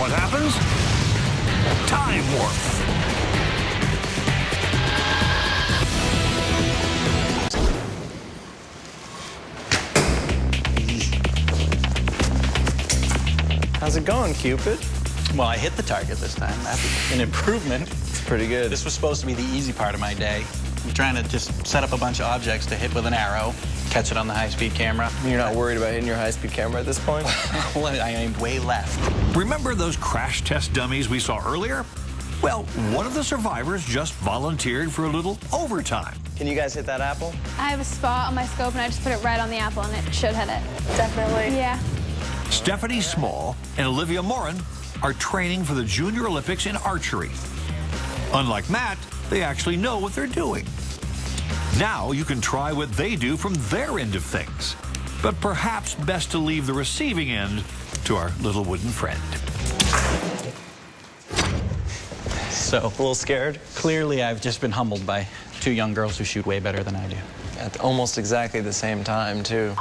what happens? Time warp. How's it going, Cupid? Well, I hit the target this time. That's an improvement. It's pretty good. This was supposed to be the easy part of my day. I'm trying to just set up a bunch of objects to hit with an arrow, catch it on the high-speed camera. You're not worried about hitting your high-speed camera at this point? Well, I aimed way left. Remember those crash test dummies we saw earlier? Well, one of the survivors just volunteered for a little overtime. Can you guys hit that apple? I have a spot on my scope, and I just put it right on the apple, and it should hit it. Definitely. Yeah. Stephanie Small and Olivia Morin are training for the Junior Olympics in archery. Unlike Matt, they actually know what they're doing. Now you can try what they do from their end of things. But perhaps best to leave the receiving end to our little wooden friend. So, A little scared? clearly I've just been humbled by two young girls who shoot way better than I do. At almost exactly the same time, too.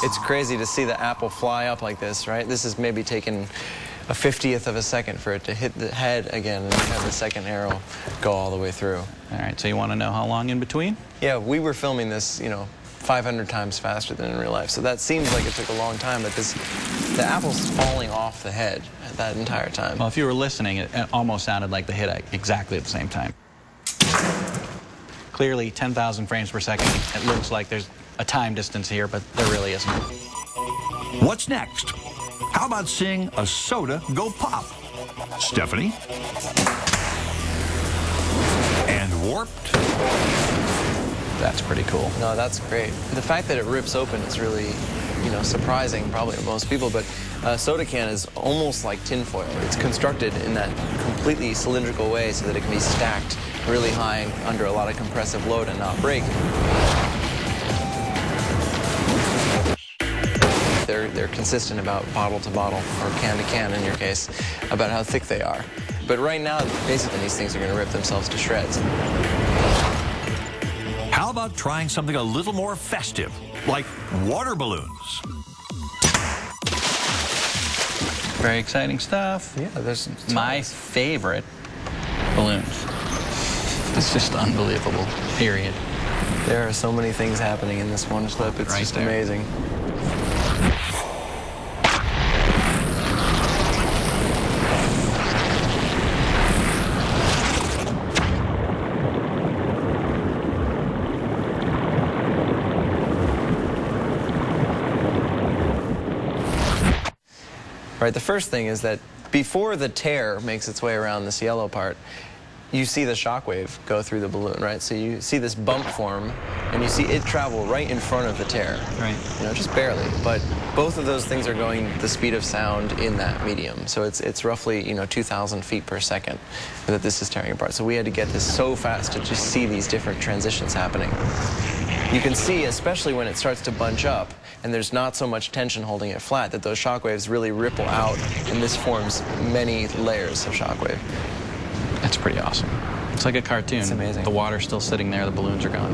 It's crazy to see the apple fly up like this, right? This is maybe taking a 50th of a second for it to hit the head again and have the second arrow go all the way through. All right, so you want to know how long in between? Yeah, we were filming this, 500 times faster than in real life. So that seems like it took a long time, but the apple's falling off the head that entire time. Well, if you were listening, it almost sounded like the hit exactly at the same time. Clearly, 10,000 frames per second. It looks like there's a time distance here, but there really isn't. What's next? How about seeing a soda go pop? Stephanie? And warped? That's pretty cool. No, that's great. The fact that it rips open is really, surprising probably to most people, but a soda can is almost like tinfoil. It's constructed in that completely cylindrical way so that it can be stacked really high under a lot of compressive load and not break. They're consistent about bottle to bottle, or can to can in your case, about how thick they are. But right now, basically, these things are going to rip themselves to shreds. How about trying something a little more festive, like water balloons? Very exciting stuff. Yeah, there's my favorite balloons. It's just unbelievable, period. There are so many things happening in this one clip. It's Right just there. amazing. Right, the first thing is that before the tear makes its way around this yellow part, you see the shockwave go through the balloon, right? So you see this bump form, and you see it travel right in front of the tear. Right. Just barely. But both of those things are going the speed of sound in that medium. So it's roughly, 2,000 feet per second that this is tearing apart. So we had to get this so fast to just see these different transitions happening. You can see, especially when it starts to bunch up, and there's not so much tension holding it flat, that those shockwaves really ripple out, and this forms many layers of shockwave. That's pretty awesome. It's like a cartoon. It's amazing. The water's still sitting there, the balloons are gone.